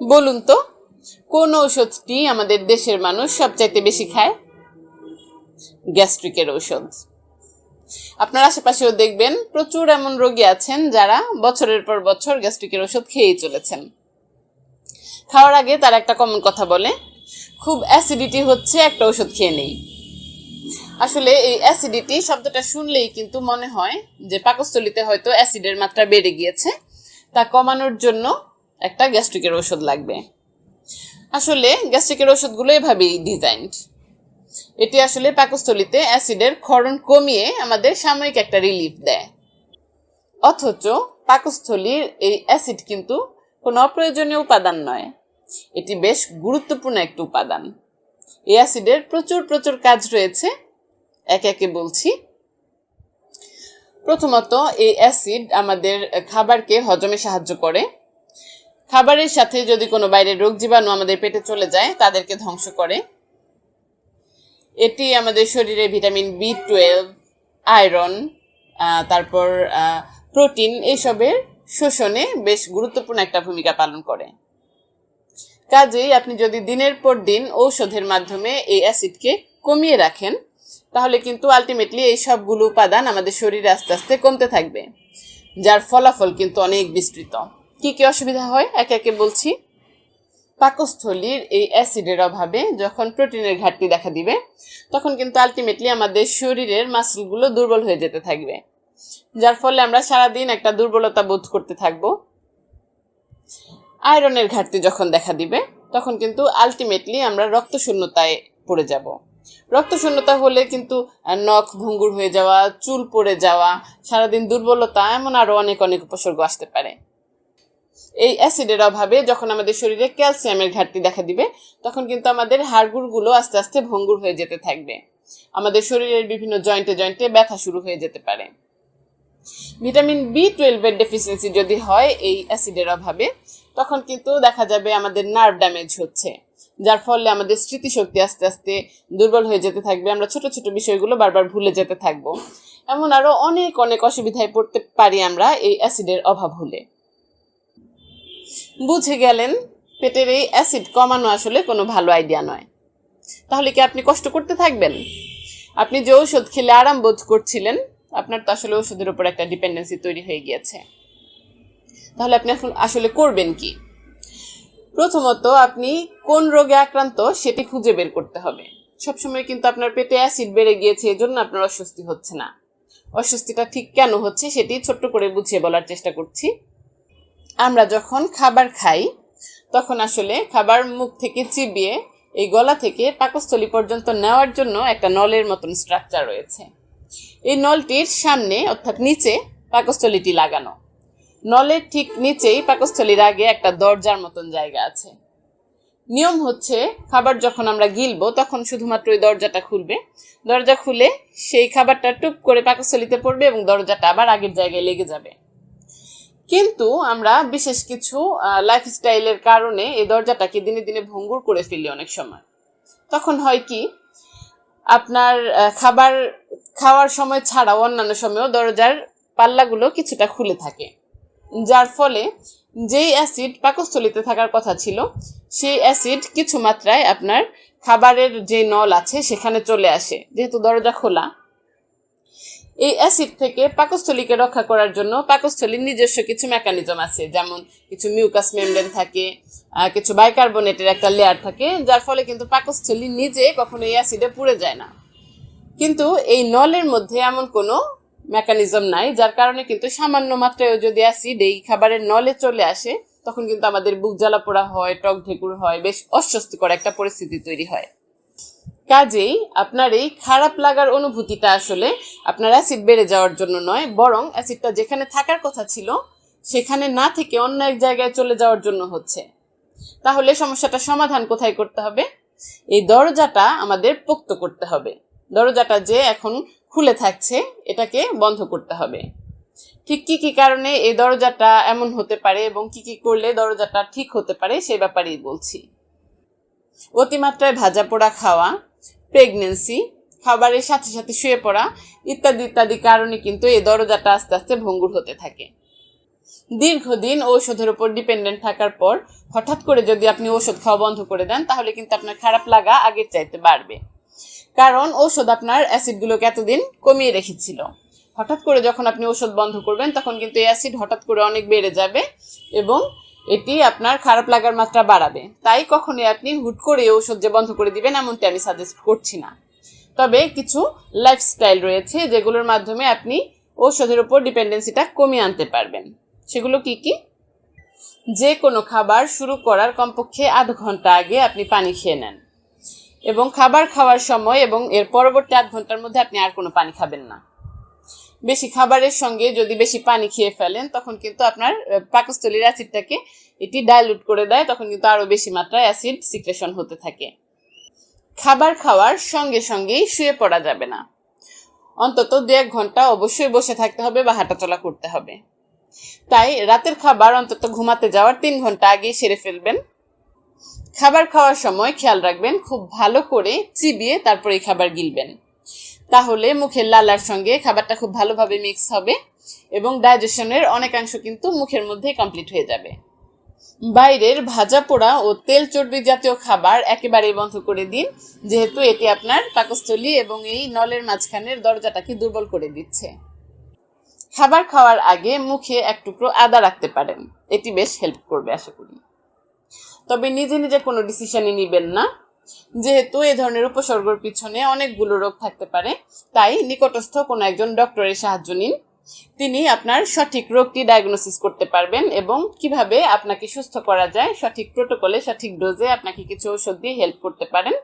বলুন তো, কোন ঔষধটি আমাদের দেশের মানুষ সবচাইতে বেশি খায়? গ্যাস্ট্রিকের ঔষধ। আপনার আশেপাশেও দেখবেন প্রচুর এমন রোগী আছেন যারা বছরের পর বছর গ্যাস্ট্রিকের ওষুধ খেয়েই চলেছেন। খাওয়ার আগে তারা একটা কমন কথা বলে, খুব অ্যাসিডিটি হচ্ছে, একটা ওষুধ খেয়ে নেই। আসলে এই অ্যাসিডিটি শব্দটা শুনলেই কিন্তু মনে হয় যে পাকস্থলীতে হয়তো অ্যাসিডের মাত্রা বেড়ে গিয়েছে, তা কমানোর জন্য একটা গ্যাস্ট্রিকের ওষুধ লাগবে। আসলে গ্যাস্ট্রিকের ওষুধগুলো এভাবেই ডিজাইনড। এটি আসলে পাকস্থলীতে অ্যাসিডের ক্ষরণ কমিয়ে আমাদের সাময়িক একটা রিলিফ দেয়। অথচ পাকস্থলীর এই অ্যাসিড কিন্তু কোনো অপ্রয়োজনীয় উপাদান নয়, এটি বেশ গুরুত্বপূর্ণ একটা উপাদান। এই অ্যাসিডের প্রচুর প্রচুর কাজ রয়েছে, একে একে বলছি। প্রথমত, এই অ্যাসিড আমাদের খাবারকে হজমে সাহায্য করে। খাবারের সাথে যদি কোনো বাইরের রোগ জীবাণু আমাদের পেটে চলে যায়, তাদেরকে ধ্বংস করে। এটি আমাদের শরীরে ভিটামিন B12, আয়রন, তারপর প্রোটিন এইসবের শোষণে বেশ গুরুত্বপূর্ণ একটা ভূমিকা পালন করে। কাজেই আপনি যদি দিনের পর দিন ঔষধের মাধ্যমে এই অ্যাসিডকে কমিয়ে রাখেন, তাহলে কিন্তু আলটিমেটলি এই সবগুলো উপাদান আমাদের শরীরে আস্তে আস্তে কমতে থাকবে, যার ফলাফল কিন্তু অনেক বিস্তৃত। কি কি অসুবিধা হয় একে একে বলছি। পাকস্থলীর এই অ্যাসিডের অভাবে যখন প্রোটিনের ঘাটতি দেখা দিবে, তখন কিন্তু আলটিমেটলি আমাদের শরীরের মাসলগুলো দুর্বল হয়ে যেতে থাকবে, যার ফলে আমরা সারাদিন একটা দুর্বলতা বোধ করতে থাকবো। আয়রনের ঘাটতি যখন দেখা দিবে, তখন কিন্তু আলটিমেটলি আমরা রক্তশূন্যতায় পড়ে যাব। রক্তশূন্যতা হলে কিন্তু নখ ভঙ্গুর হয়ে যাওয়া, চুল পড়ে যাওয়া, সারাদিন দুর্বলতা, এমন আরো অনেক অনেক উপসর্গ আসতে পারে। এই অ্যাসিডের অভাবে যখন আমাদের শরীরে ক্যালসিয়ামের ঘাটতি দেখা দিবে, তখন কিন্তু আমাদের হাড়গুড়গুলো আস্তে আস্তে ভঙ্গুর হয়ে যেতে থাকবে। আমাদের শরীরের বিভিন্ন জয়েন্টে জয়েন্টে ব্যথা শুরু হয়ে যেতে পারে। ভিটামিন B12 এর ডেফিসিয়েন্সি যদি হয় এই অ্যাসিডের অভাবে, তখন কিন্তু দেখা যাবে আমাদের নার্ভ ড্যামেজ হচ্ছে, যার ফলে আমাদের স্মৃতিশক্তি আস্তে আস্তে দুর্বল হয়ে যেতে থাকবে। আমরা ছোট ছোট বিষয়গুলো বারবার ভুলে যেতে থাকবো। এমন আরো অনেক অনেক অসুবিধায় পড়তে পারি আমরা এই অ্যাসিডের অভাব হলে। বুঝে গেলেন, পেটের এই অ্যাসিড কমানো আসলে কোনো ভালো আইডিয়া নয়। তাহলে কি আপনি কষ্ট করতে থাকবেন? আপনি যে ঔষধ খেলে আরাম বোধ করছিলেন, আপনার তো আসলে ওষুধের উপর একটা ডিপেন্ডেন্সি তৈরি হয়ে গিয়েছে। তাহলে আপনি আসলে করবেন কি? প্রথমত, আপনি কোন রোগে আক্রান্ত সেটি খুঁজে বের করতে হবে। সবসময় কিন্তু আপনার পেটে অ্যাসিড বেড়ে গিয়েছে এজন্য আপনার অস্বস্তি হচ্ছে না। অস্বস্তিটা ঠিক কেন হচ্ছে সেটি ছোট্ট করে বুঝিয়ে বলার চেষ্টা করছি। আমরা যখন খাবার খাই, তখন আসলে খাবার মুখ থেকে চিবিয়ে এই গলা থেকে পাকস্থলী পর্যন্ত নেওয়ার জন্য একটা নলের মতন স্ট্রাকচার রয়েছে। এই নলটির সামনে অর্থাৎ নিচে পাকস্থলীটি লাগানো। নলের ঠিক নিচেই পাকস্থলীর আগে একটা দরজার মতন জায়গা আছে। নিয়ম হচ্ছে, খাবার যখন আমরা গিলবো তখন শুধুমাত্র ওই দরজাটা খুলবে। দরজা খুলে সেই খাবারটা টুপ করে পাকস্থলীতে পড়বে এবং দরজাটা আবার আগের জায়গায় লেগে যাবে। কিন্তু আমরা বিশেষ কিছু লাইফস্টাইলের কারণে এই দরজাটাকে দিনে দিনে ভঙ্গুর করে ফেলি অনেক সময়। তখন হয় কি, আপনার খাবার খাওয়ার সময় ছাড়াও অন্যান্য সময়ও দরজার পাল্লাগুলো কিছুটা খুলে থাকে, যার ফলে যেই অ্যাসিড পাকস্থলীতে থাকার কথা ছিল, সেই অ্যাসিড কিছু মাত্রায় আপনার খাবারের যে নল আছে সেখানে চলে আসে। যেহেতু দরজা খোলা, এই অ্যাসিড থেকে পাকস্থলীকে রক্ষা করার জন্য পাকস্থলীর নিজস্ব কিছু মেকানিজম আছে, যেমন কিছু মিউকাস মেমব্রেন থাকে, কিছু বাইকার্বনেটের একটা লেয়ার থাকে, যার ফলে কিন্তু পাকস্থলী নিজে কখনো এই অ্যাসিডে পুড়ে যায় না। কিন্তু এই নলের মধ্যে এমন কোনো মেকানিজম নাই, যার কারণে কিন্তু সামান্য মাত্রায় যদি অ্যাসিড এই খাবারের নলে চলে আসে, তখন কিন্তু আমাদের বুক জ্বালা পোড়া হয়, টক ঢেকুর হয়, বেশ অস্বস্তিকর একটা পরিস্থিতি তৈরি হয়। কাজেই আপনার এই খারাপ লাগার অনুভূতিটা আসলে আপনার অ্যাসিড বেড়ে যাওয়ার জন্য নয়, বরং অ্যাসিডটা যেখানে থাকার কথা ছিল সেখানে না থেকে অন্য এক জায়গায় চলে যাওয়ার জন্য হচ্ছে। তাহলে সমস্যাটা সমাধান কোথায় করতে হবে? এই দরজাটা আমাদের পোক্ত করতে হবে। দরজাটা যে এখন খুলে থাকছে, এটাকে বন্ধ করতে হবে। ঠিক কি কি কারণে এই দরজাটা এমন হতে পারে এবং কি কি করলে দরজাটা ঠিক হতে পারে সেই ব্যাপারেই বলছি। অতিমাত্রায় ভাজা পোড়া খাওয়া, প্রেগনেন্সি, খাবারের সাথে সাথে শুয়ে পড়া ইত্যাদি ইত্যাদি কারণে কিন্তু এই দরজাটা আস্তে আস্তে ভঙ্গুর হতে থাকে। দীর্ঘদিন ঔষধের উপর ডিপেন্ডেন্ট থাকার পর হঠাৎ করে যদি আপনি ওষুধ খাওয়া বন্ধ করে দেন, তাহলে কিন্তু আপনার খারাপ লাগা আগের চাইতে বাড়বে। কারণ ঔষধ আপনার অ্যাসিডগুলোকে এতদিন কমিয়ে রেখেছিল। হঠাৎ করে যখন আপনি ওষুধ বন্ধ করবেন, তখন কিন্তু এই অ্যাসিড হঠাৎ করে অনেক বেড়ে যাবে এবং এটি আপনার খারাপ লাগার মাত্রা বাড়াবে। তাই কখনোই আপনি হুট করে ওষুধ যে বন্ধ করে দিবেন এমনটি আমি সাজেস্ট করছি না। তবে কিছু লাইফস্টাইল রয়েছে যেগুলোর মাধ্যমে আপনি ঔষধের উপর ডিপেন্ডেন্সিটা কমিয়ে আনতে পারবেন। সেগুলো কি কি? যে কোনো খাবার শুরু করার কমপক্ষে আধ ঘন্টা আগে আপনি পানি খেয়ে নেন এবং খাবার খাওয়ার সময় এবং এর পরবর্তী আধ ঘন্টার মধ্যে আপনি আর কোনো পানি খাবেন না। বেশি খাবারের সঙ্গে যদি বেশি পানি খেয়ে ফেলেন, তখন কিন্তু আপনার পাকস্থলীর অ্যাসিডটাকে এটি ডাইলুট করে দেয়, তখন কিন্তু আরও বেশি মাত্রায় অ্যাসিড সিক্রেশন হতে থাকে। খাবার খাওয়ার সঙ্গে সঙ্গেই শুয়ে পড়া যাবে না। অন্তত 2-1 ঘন্টা অবশ্যই বসে থাকতে হবে বা হাঁটাচলা করতে হবে। তাই রাতের খাবার অন্তত ঘুমাতে যাওয়ার 3 ঘন্টা আগেই সেরে ফেলবেন। খাবার খাওয়ার সময় খেয়াল রাখবেন খুব ভালো করে চিবিয়ে তারপর এই খাবার গিলবেন। তাহলে মুখের লালার সঙ্গে খাবারটা খুব ভালোভাবে মিক্স হবে এবং ডাইজেশনের অনেকাংশ কিন্তু মুখের মধ্যেই কমপ্লিট হয়ে যাবে। বাইরের ভাজা পোড়া ও তেল চর্বি জাতীয় খাবার একেবারেই বন্ধ করে দিন, যেহেতু এটি আপনার পাকস্থলী এবং এই নলের মাঝখানের দরজাটাকে দুর্বল করে দিচ্ছে। খাবার খাওয়ার আগে মুখে 1 টুকরো আদা রাখতে পারেন, এটি বেশ হেল্প করবে আশা করি। তবে নিজে নিজে কোনো ডিসিশনই নেবেন না, যেহেতু এই ধরনের উপসর্গের পিছনে অনেকগুলো রোগ থাকতে পারে। তাই নিকটস্থ কোনো একজন ডক্টরের সাহায্য নিন। তিনি আপনার সঠিক রোগটি ডায়াগনোসিস করতে পারবেন এবং কিভাবে আপনাকে সুস্থ করা যায় সঠিক প্রোটোকলে সঠিক ডোজে আপনাকে কিছু ওষুধ দিয়ে হেল্প করতে পারেন।